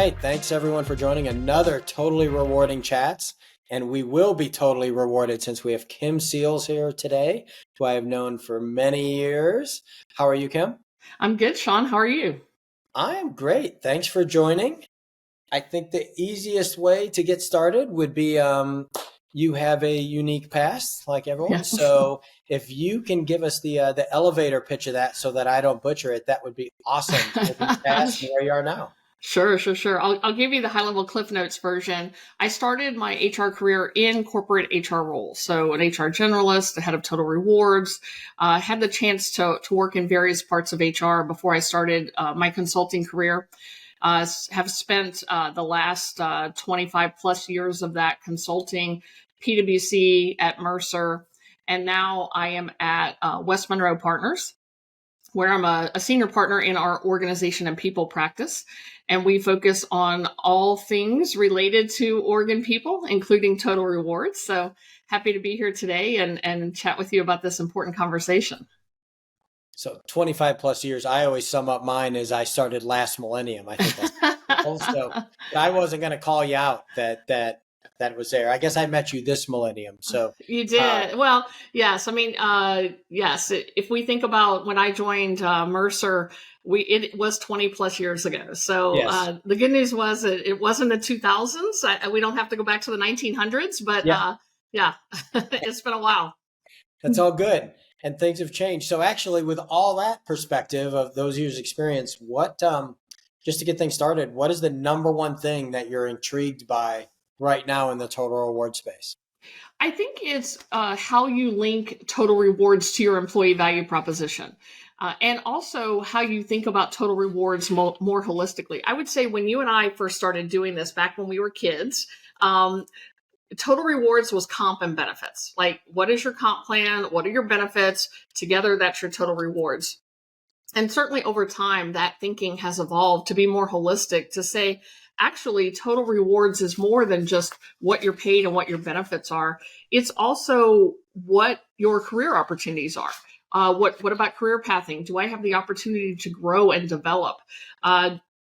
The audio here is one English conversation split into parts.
right. Thanks everyone for joining another totally rewarding chats. And we will be totally rewarded since we have Kim Seals here today, who I have known for many years. How are you, Kim? I'm good, Sean. How are you? I am great. Thanks for joining. I think the easiest way to get started would be you have a unique past like everyone. Yeah. So if you can give us the elevator pitch of that so that I don't butcher it, that would be awesome. Unique past and where you are now. Sure. I'll give you the high level Cliff Notes version. I started my HR career in corporate HR roles. So an HR generalist, the head of total rewards, had the chance to work in various parts of HR before I started my consulting career. Have spent the last 25 plus years of that consulting, PwC at Mercer, and now I am at West Monroe Partners, where I'm a senior partner in our organization and people practice. And we focus on all things related to org and people, including total rewards. So happy to be here today and chat with you about this important conversation. So 25 plus years, I always sum up mine as I started last millennium. I think that's also, I wasn't going to call you out that was there. I guess I met you this millennium. So You did. Well, yes. I mean, yes. If we think about when I joined Mercer, it was 20 plus years ago. So yes, the good news was that it wasn't the 2000s. We don't have to go back to the 1900s, but yeah, yeah, it's been a while. that's all good. And things have changed. So actually, with all that perspective of those years' experience, what just to get things started, what is the number one thing that you're intrigued by right now in the total reward space? I think it's how you link total rewards to your employee value proposition. And also how you think about total rewards more holistically. I would say when you and I first started doing this back when we were kids, total rewards was comp and benefits. Like, what is your comp plan? What are your benefits? Together, that's your total rewards. And certainly over time, that thinking has evolved to be more holistic, to say, actually, total rewards is more than just what you're paid and what your benefits are. It's also what your career opportunities are. What about career pathing? Do I have the opportunity to grow and develop?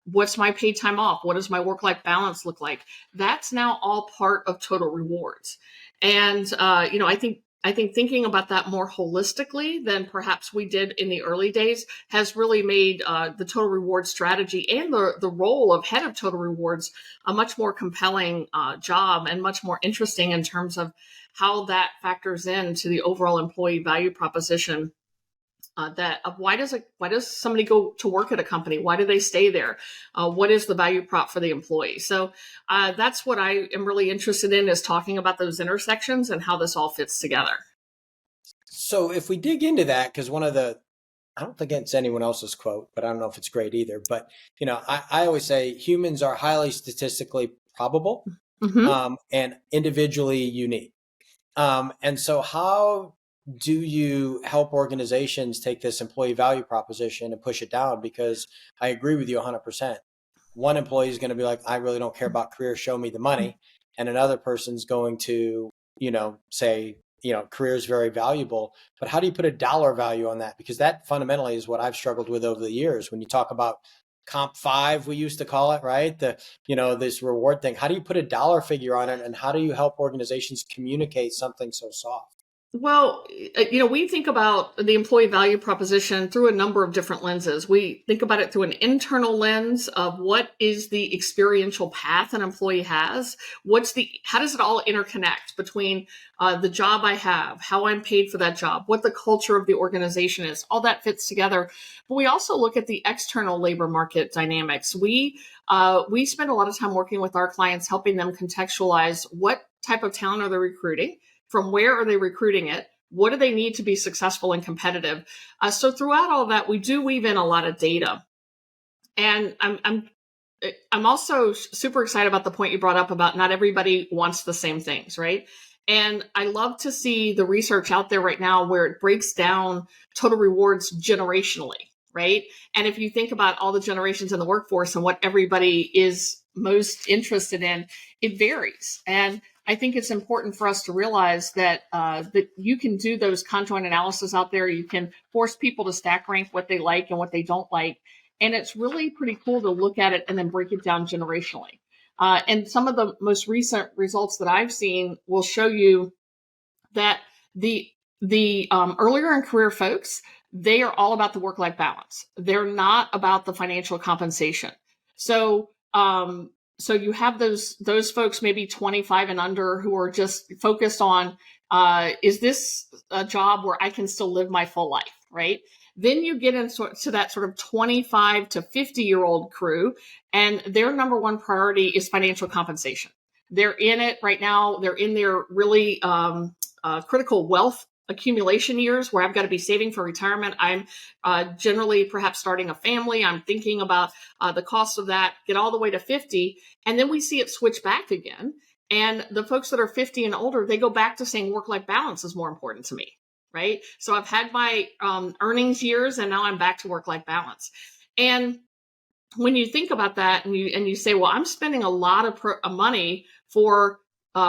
What's my paid time off? What does my work-life balance look like? That's now all part of total rewards. And I think thinking about that more holistically than perhaps we did in the early days has really made the total reward strategy and the role of head of total rewards a much more compelling job and much more interesting in terms of how that factors into the overall employee value proposition. Why does somebody go to work at a company? Why do they stay there? What is the value prop for the employee? So that's what I am really interested in, is talking about those intersections and how this all fits together. So if we dig into that, because I don't think it's anyone else's quote, but I don't know if it's great either. But, I always say humans are highly statistically probable Mm-hmm. and individually unique. And so how do you help organizations take this employee value proposition and push it down? Because I agree with you 100%. One employee is going to be like, I really don't care about career, show me the money. And another person's going to, say, career is very valuable. But how do you put a dollar value on that? Because that fundamentally is what I've struggled with over the years. When you talk about comp five, we used to call it, right? This reward thing. How do you put a dollar figure on it? And how do you help organizations communicate something so soft? Well, we think about the employee value proposition through a number of different lenses. We think about it through an internal lens of what is the experiential path an employee has. How does it all interconnect between the job I have, how I'm paid for that job, what the culture of the organization is? All that fits together. But we also look at the external labor market dynamics. We spend a lot of time working with our clients, helping them contextualize what type of talent are they recruiting. From where are they recruiting it? What do they need to be successful and competitive? So throughout all that, we do weave in a lot of data. And I'm also super excited about the point you brought up about not everybody wants the same things, right? And I love to see the research out there right now where it breaks down total rewards generationally, right? And if you think about all the generations in the workforce and what everybody is most interested in, it varies. And I think it's important for us to realize that that you can do those conjoint analysis out there. You can force people to stack rank what they like and what they don't like. And it's really pretty cool to look at it and then break it down generationally. And some of the most recent results that I've seen will show you that the earlier in career folks, they are all about the work-life balance. They're not about the financial compensation. So so you have those folks maybe 25 and under who are just focused on is this a job where I can still live my full life, right? Then you get into that sort of 25 to 50-year-old crew, and their number one priority is financial compensation. They're in it right now. They're in their really critical wealth accumulation years where I've got to be saving for retirement. I'm generally perhaps starting a family. I'm thinking about the cost of that, get all the way to 50. And then we see it switch back again. And the folks that are 50 and older, they go back to saying work-life balance is more important to me, right? So I've had my earnings years and now I'm back to work-life balance. And when you think about that and you say, well, I'm spending a lot of money for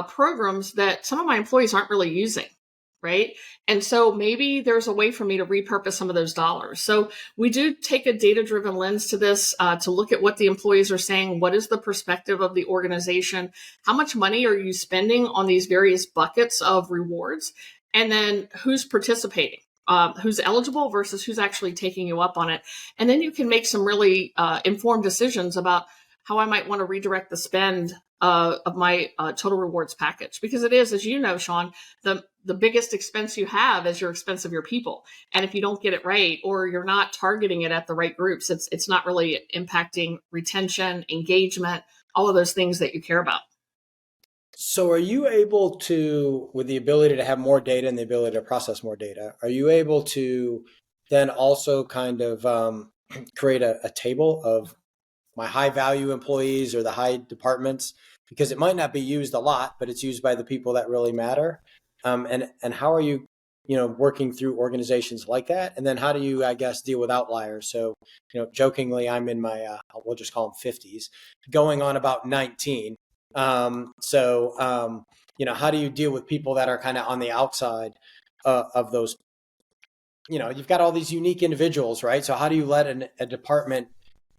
programs that some of my employees aren't really using, right? And so maybe there's a way for me to repurpose some of those dollars. So we do take a data-driven lens to this, to look at what the employees are saying. What is the perspective of the organization? How much money are you spending on these various buckets of rewards? And then who's participating? Who's eligible versus who's actually taking you up on it. And then you can make some really informed decisions about how I might want to redirect the spend of my total rewards package. Because it is, as you know, Sean, the biggest expense you have is your expense of your people. And if you don't get it right, or you're not targeting it at the right groups, it's not really impacting retention, engagement, all of those things that you care about. So are you able to, with the ability to have more data and the ability to process more data, are you able to then also kind of create a table of my high value employees or the high departments? Because it might not be used a lot, but it's used by the people that really matter. And how are you, working through organizations like that? And then how do you, I guess, deal with outliers? So, jokingly, I'm in my, we'll just call them 50s, going on about 19. How do you deal with people that are kind of on the outside of those? You've got all these unique individuals, right? So how do you let a department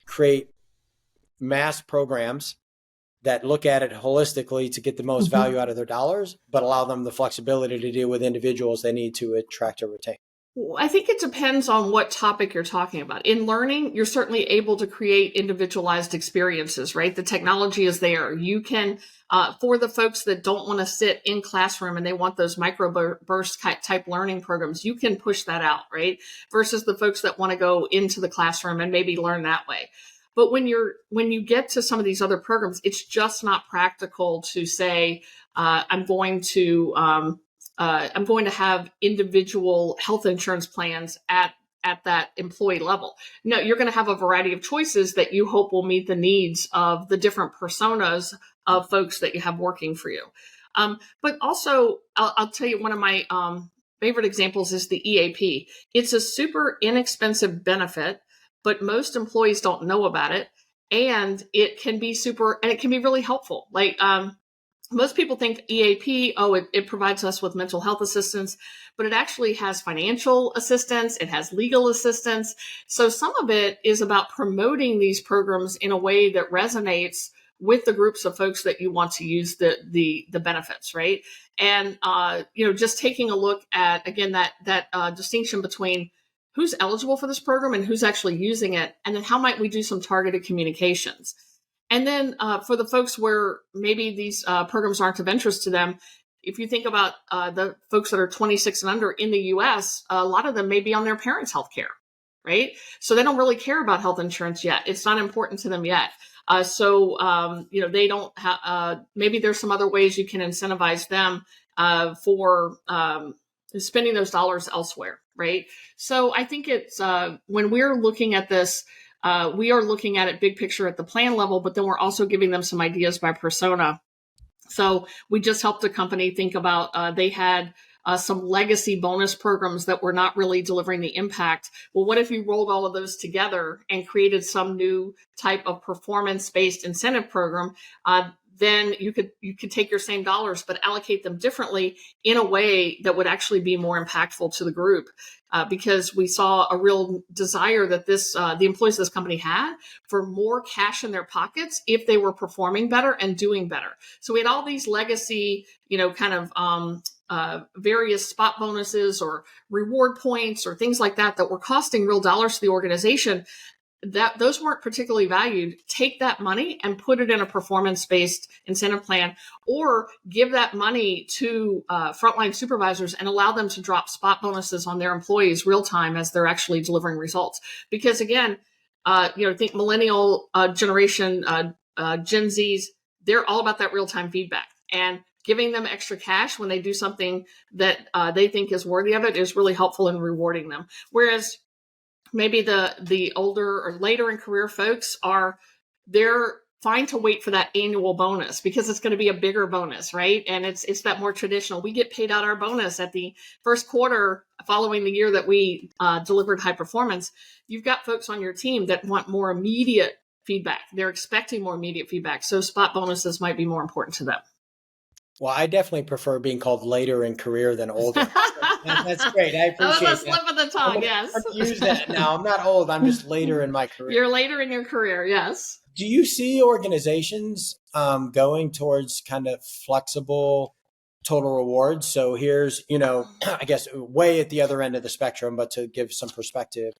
create mass programs that look at it holistically to get the most Mm-hmm. value out of their dollars, but allow them the flexibility to deal with individuals they need to attract or retain? I think it depends on what topic you're talking about. In learning, you're certainly able to create individualized experiences, right? The technology is there. You can, for the folks that don't want to sit in classroom and they want those microburst type learning programs, you can push that out, right? Versus the folks that want to go into the classroom and maybe learn that way. But when you get to some of these other programs, it's just not practical to say, I'm going to have individual health insurance plans at that employee level. No, you're going to have a variety of choices that you hope will meet the needs of the different personas of folks that you have working for you. But also, I'll tell you one of my favorite examples is the EAP. It's a super inexpensive benefit, but most employees don't know about it. And it can be really helpful. Like, most people think EAP, it provides us with mental health assistance, but it actually has financial assistance. It has legal assistance. So some of it is about promoting these programs in a way that resonates with the groups of folks that you want to use the benefits, right? And, just taking a look at, again, that distinction between who's eligible for this program and who's actually using it, and then how might we do some targeted communications. And then for the folks where maybe these programs aren't of interest to them, if you think about the folks that are 26 and under in the US, a lot of them may be on their parents' health care, right? So they don't really care about health insurance yet. It's not important to them yet. They don't have, maybe there's some other ways you can incentivize them for spending those dollars elsewhere, right? So I think it's when we're looking at this, we are looking at it big picture at the plan level, but then we're also giving them some ideas by persona. So we just helped a company think about, they had some legacy bonus programs that were not really delivering the impact. Well, what if you rolled all of those together and created some new type of performance-based incentive program then you could take your same dollars, but allocate them differently in a way that would actually be more impactful to the group. Because we saw a real desire that the employees of this company had for more cash in their pockets if they were performing better and doing better. So we had all these legacy, kind of various spot bonuses or reward points or things like that were costing real dollars to the organization. That those weren't particularly valued. Take that money and put it in a performance-based incentive plan, or give that money to frontline supervisors and allow them to drop spot bonuses on their employees real time as they're actually delivering results. Because again, think millennial generation, Gen Zs, they're all about that real-time feedback, and giving them extra cash when they do something that they think is worthy of it is really helpful in rewarding them. Whereas maybe the older or later in career folks they're fine to wait for that annual bonus because it's going to be a bigger bonus, right? And it's that more traditional. We get paid out our bonus at the first quarter following the year that we delivered high performance. You've got folks on your team that want more immediate feedback. They're expecting more immediate feedback. So spot bonuses might be more important to them. Well, I definitely prefer being called later in career than older. So that's great. I appreciate that. That was a slip of the tongue, yes. I'm gonna use that now. I'm not old. I'm just later in my career. You're later in your career, yes. Do you see organizations going towards kind of flexible total rewards? So here's, I guess way at the other end of the spectrum, but to give some perspective,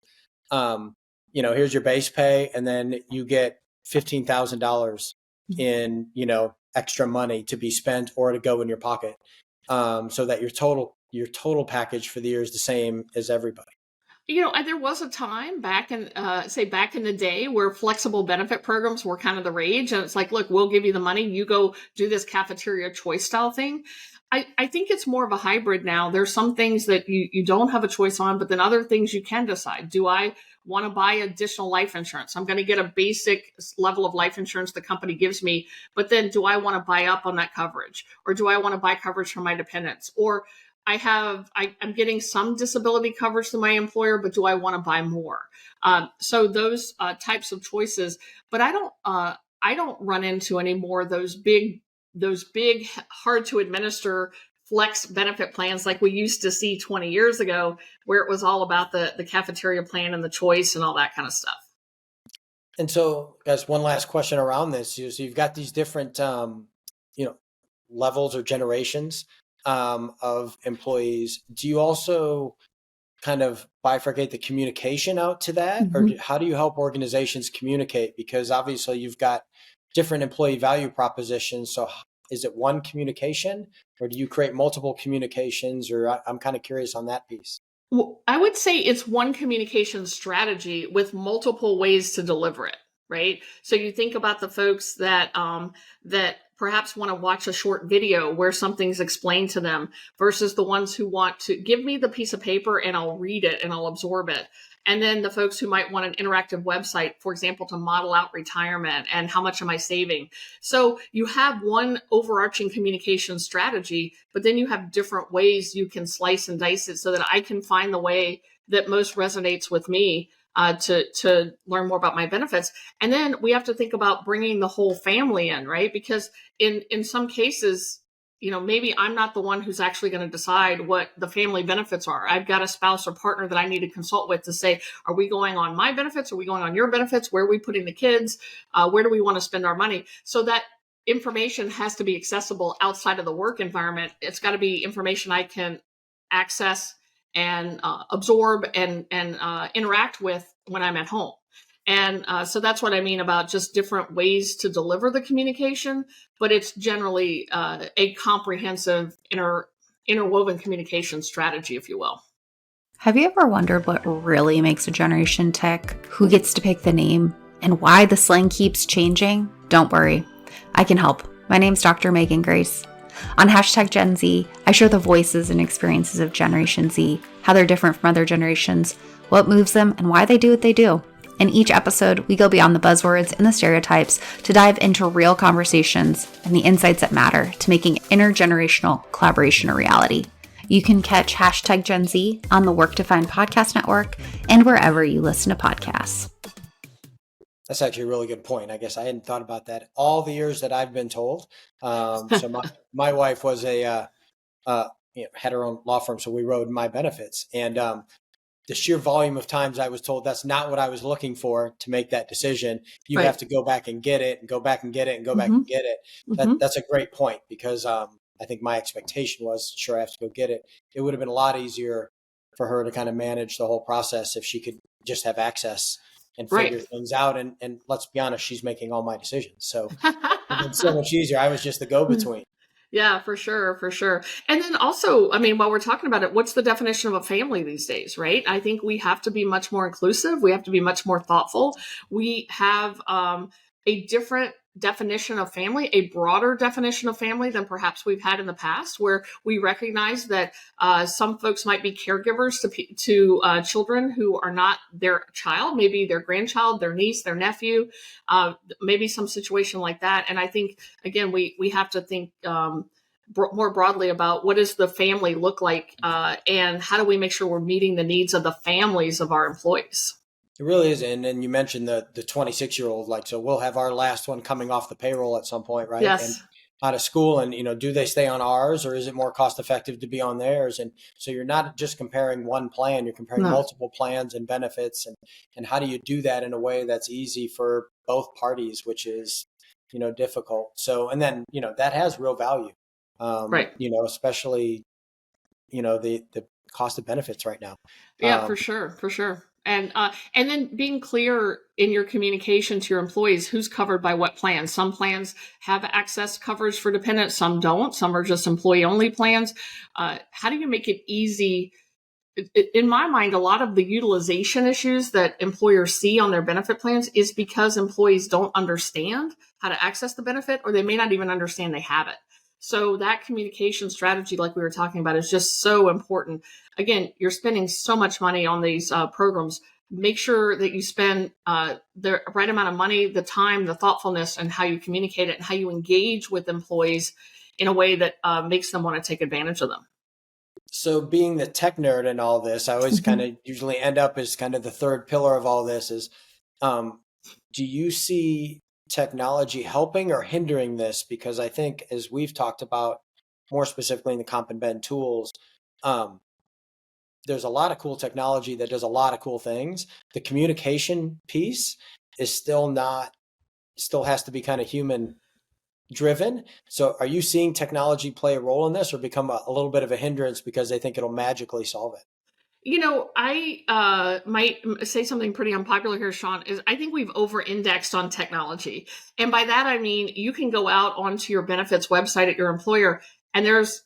here's your base pay, and then you get $15,000 in, extra money to be spent or to go in your pocket, so that your total package for the year is the same as everybody. There was a time back in the day where flexible benefit programs were kind of the rage. And it's like, look, we'll give you the money. You go do this cafeteria choice style thing. I think it's more of a hybrid now. There's some things that you don't have a choice on, but then other things you can decide. Do I want to buy additional life insurance? I'm going to get a basic level of life insurance the company gives me, but then do I want to buy up on that coverage? Or do I want to buy coverage for my dependents? Or I'm getting some disability coverage to my employer, but do I want to buy more? So those types of choices, but I don't run into any more those big, hard to administer flex benefit plans like we used to see 20 years ago, where it was all about the cafeteria plan and the choice and all that kind of stuff. And so, guys, one last question around this. So you've got these different, levels or generations of employees. Do you also kind of bifurcate the communication out to that? Mm-hmm. Or how do you help organizations communicate? Because obviously you've got different employee value propositions. So is it one communication, or do you create multiple communications? Or I'm kind of curious on that piece. Well, I would say it's one communication strategy with multiple ways to deliver it, right? So you think about the folks that perhaps want to watch a short video where something's explained to them versus the ones who want to give me the piece of paper and I'll read it and I'll absorb it. And then the folks who might want an interactive website, for example, to model out retirement and how much am I saving. So you have one overarching communication strategy, but then you have different ways you can slice and dice it so that I can find the way that most resonates with me to learn more about my benefits. And then we have to think about bringing the whole family in, right? Because in some cases, maybe I'm not the one who's actually going to decide what the family benefits are. I've got a spouse or partner that I need to consult with to say, are we going on my benefits? Are we going on your benefits? Where are we putting the kids? Where do we want to spend our money? So that information has to be accessible outside of the work environment. It's got to be information I can access and absorb and interact with when I'm at home. And so that's what I mean about just different ways to deliver the communication, but it's generally a comprehensive interwoven communication strategy, if you will. Have you ever wondered what really makes a generation tick? Who gets to pick the name? And why the slang keeps changing? Don't worry, I can help. My name's Dr. Megan Grace. On #Gen Z, I share the voices and experiences of Generation Z, how they're different from other generations, what moves them, and why they do what they do. In each episode, we go beyond the buzzwords and the stereotypes to dive into real conversations and the insights that matter to making intergenerational collaboration a reality. You can catch #Gen Z on the Work to Find podcast network and wherever you listen to podcasts. That's actually a really good point. I guess I hadn't thought about that all the years that I've been told. So my wife was had her own law firm, so we wrote my benefits, and the sheer volume of times I was told that's not what I was looking for to make that decision. You Right. have to go back and get it, and go back and get it, and go back Mm-hmm. and get it. Mm-hmm. That's a great point because I think my expectation was, sure, I have to go get it. It would have been a lot easier for her to kind of manage the whole process if she could just have access and Right. figure things out. And let's be honest, she's making all my decisions. So it's been so much easier. I was just the go-between. Yeah, for sure, for sure. And then also, I mean, while we're talking about it, what's the definition of a family these days, right? I think we have to be much more inclusive. We have to be much more thoughtful. We have a different definition of family, a broader definition of family than perhaps we've had in the past, where we recognize that some folks might be caregivers to children who are not their child, maybe their grandchild, their niece, their nephew, maybe some situation like that. And I think again, we have to think more broadly about what does the family look like, and how do we make sure we're meeting the needs of the families of our employees. It really is. And you mentioned the 26-year-old, like, so we'll have our last one coming off the payroll at some point, right? And Yes. out of school, and, do they stay on ours, or is it more cost effective to be on theirs? And so you're not just comparing one plan, you're comparing No. multiple plans and benefits. And how do you do that in a way that's easy for both parties, which is, difficult. So, and then, that has real value, Right. especially, the cost of benefits right now. Yeah, for sure, for sure. And then being clear in your communication to your employees who's covered by what plans. Some plans have access coverage for dependents, some don't. Some are just employee only plans. How do you make it easy? In my mind, a lot of the utilization issues that employers see on their benefit plans is because employees don't understand how to access the benefit, or they may not even understand they have it. So that communication strategy, like we were talking about, is just so important. Again, you're spending so much money on these programs. Make sure that you spend the right amount of money, the time, the thoughtfulness, and how you communicate it and how you engage with employees in a way that makes them want to take advantage of them. So being the tech nerd in all this, I always kind of usually end up as kind of the third pillar of all this is, do you see technology helping or hindering this? Because I think, as we've talked about more specifically in the comp and ben tools, there's a lot of cool technology that does a lot of cool things. The communication piece is still has to be kind of human driven. So are you seeing technology play a role in this, or become a little bit of a hindrance because they think it'll magically solve it? I might say something pretty unpopular here, Sean, is I think we've over-indexed on technology. And by that, I mean, you can go out onto your benefits website at your employer, and there's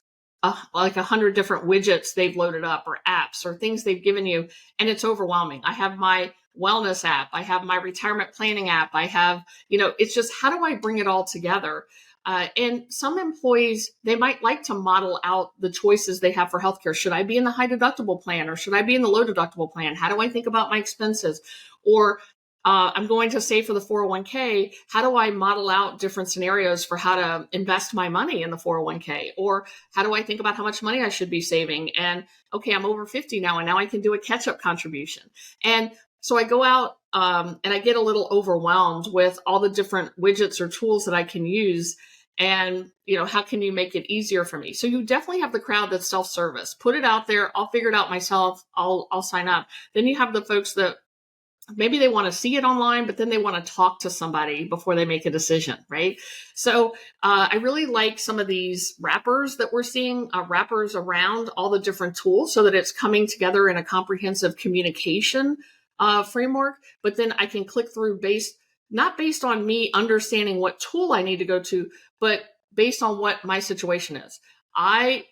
like 100 different widgets they've loaded up, or apps, or things they've given you, and it's overwhelming. I have my wellness app. I have my retirement planning app. I have, it's just, how do I bring it all together? And some employees, they might like to model out the choices they have for healthcare. Should I be in the high deductible plan, or should I be in the low deductible plan? How do I think about my expenses? Or I'm going to save for the 401k. How do I model out different scenarios for how to invest my money in the 401k? Or how do I think about how much money I should be saving? And okay, I'm over 50 now, and now I can do a catch-up contribution. And so I go out and I get a little overwhelmed with all the different widgets or tools that I can use. And, how can you make it easier for me? So you definitely have the crowd that's self-service. Put it out there. I'll figure it out myself. I'll sign up. Then you have the folks that maybe they want to see it online, but then they want to talk to somebody before they make a decision, right? So I really like some of these wrappers that we're seeing, wrappers around all the different tools, so that it's coming together in a comprehensive communication framework. But then I can click through not based on me understanding what tool I need to go to, but based on what my situation is. I'm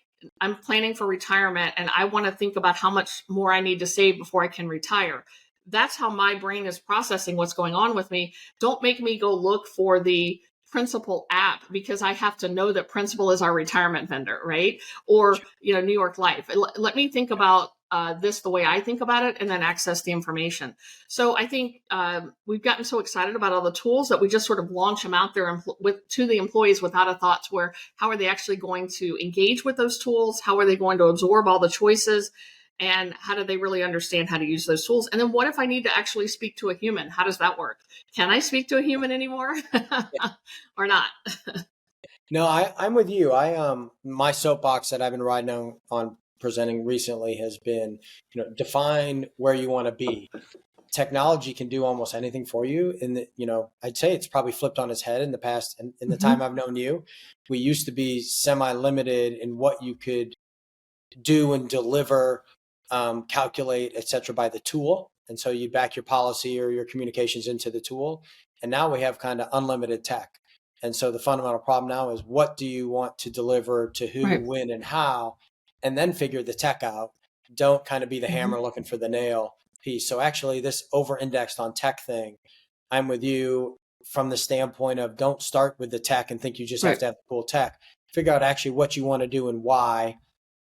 planning for retirement, and I want to think about how much more I need to save before I can retire. That's how my brain is processing what's going on with me. Don't make me go look for the Principal app, because I have to know that Principal is our retirement vendor, right? Or, New York Life. Let me think about this the way I think about it, and then access the information. So I think we've gotten so excited about all the tools that we just sort of launch them out there to the employees without a thought to how are they actually going to engage with those tools? How are they going to absorb all the choices? And how do they really understand how to use those tools? And then what if I need to actually speak to a human? How does that work? Can I speak to a human anymore or not? No, I'm with you. My soapbox that I've been riding on presenting recently has been, define where you want to be. Technology can do almost anything for you. I'd say it's probably flipped on its head in the past. And in the time I've known you, we used to be semi-limited in what you could do and deliver, calculate, et cetera, by the tool. And so you back your policy or your communications into the tool. And now we have kind of unlimited tech. And so the fundamental problem now is, what do you want to deliver to who, Right. when, and how, and then figure the tech out. Don't kind of be the hammer looking for the nail piece. So actually this over-indexed on tech thing, I'm with you from the standpoint of, don't start with the tech and think you just have to have cool tech. Figure out actually what you want to do and why.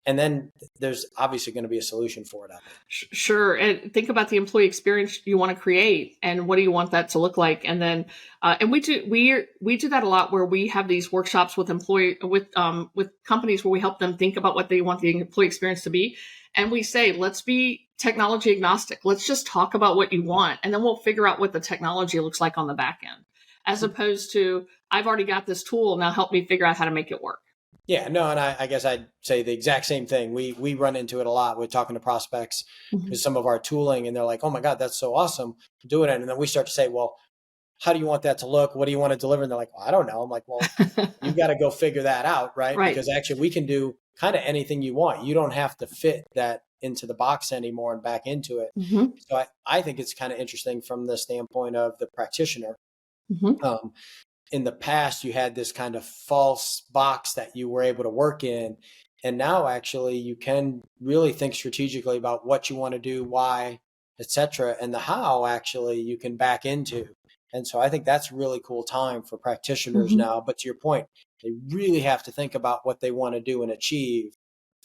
And then there's obviously going to be a solution for it out there. Sure. And think about the employee experience you want to create and what do you want that to look like. And then, and we do that a lot, where we have these workshops with companies where we help them think about what they want the employee experience to be. And we say, let's be technology agnostic. Let's just talk about what you want. And then we'll figure out what the technology looks like on the back end, as opposed to, I've already got this tool. Now help me figure out how to make it work. Yeah, no, and I guess I'd say the exact same thing. We run into it a lot. We're talking to prospects with some of our tooling, and they're like, "Oh my God, that's so awesome, do it!" And then we start to say, "Well, how do you want that to look? What do you want to deliver?" And they're like, "Well, I don't know." I'm like, "Well, you got to go figure that out, right? Right. Because actually, we can do kind of anything you want. You don't have to fit that into the box anymore and back into it." So I think it's kind of interesting from the standpoint of the practitioner. In the past, you had this kind of false box that you were able to work in. And now actually you can really think strategically about what you want to do, why, et cetera, and the how actually you can back into. And so I think that's a really cool time for practitioners now. But to your point, they really have to think about what they want to do and achieve.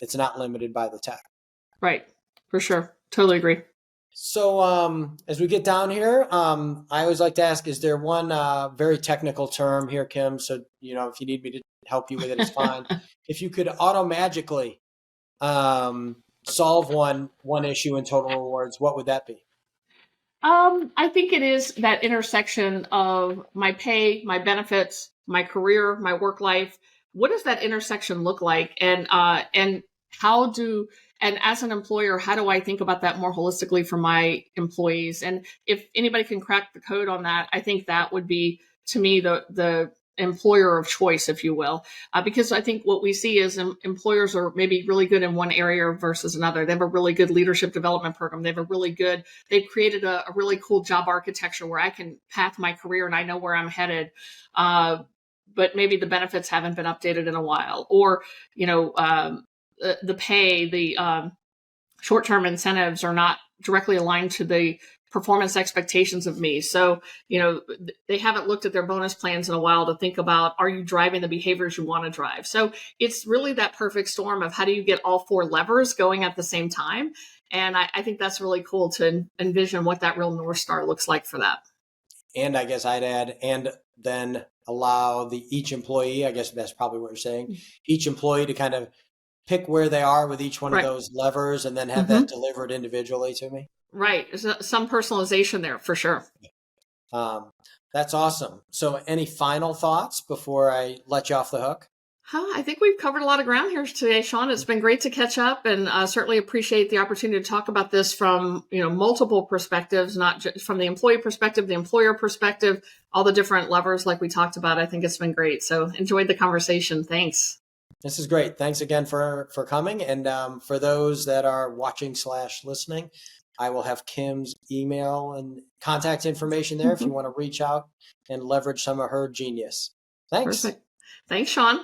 It's not limited by the tech. Right. For sure. Totally agree. So as we get down here, I always like to ask, is there one very technical term here, Kim? So, if you need me to help you with it, it's fine. If you could auto-magically solve one issue in total rewards, what would that be? I think it is that intersection of my pay, my benefits, my career, my work life. What does that intersection look like? And as an employer, how do I think about that more holistically for my employees? And if anybody can crack the code on that, I think that would be, to me, the employer of choice, if you will, because I think what we see is employers are maybe really good in one area versus another. They have a really good leadership development program. They've created a really cool job architecture where I can path my career and I know where I'm headed. But maybe the benefits haven't been updated in a while, or, the pay, the short-term incentives are not directly aligned to the performance expectations of me. So, they haven't looked at their bonus plans in a while to think about, are you driving the behaviors you want to drive? So it's really that perfect storm of how do you get all four levers going at the same time? And I think that's really cool to envision what that real North Star looks like for that. And I guess I'd add, and then allow each employee, I guess that's probably what you're saying, each employee to kind of pick where they are with each one of those levers and then have that delivered individually to me. Right. There's some personalization there for sure. That's awesome. So any final thoughts before I let you off the hook? I think we've covered a lot of ground here today, Sean. It's been great to catch up, and certainly appreciate the opportunity to talk about this from multiple perspectives, not just from the employee perspective, the employer perspective, all the different levers like we talked about. I think it's been great. So enjoyed the conversation. Thanks. This is great. Thanks again for coming. And for those that are watching/listening, I will have Kim's email and contact information there if you want to reach out and leverage some of her genius. Thanks. Perfect. Thanks, Sean.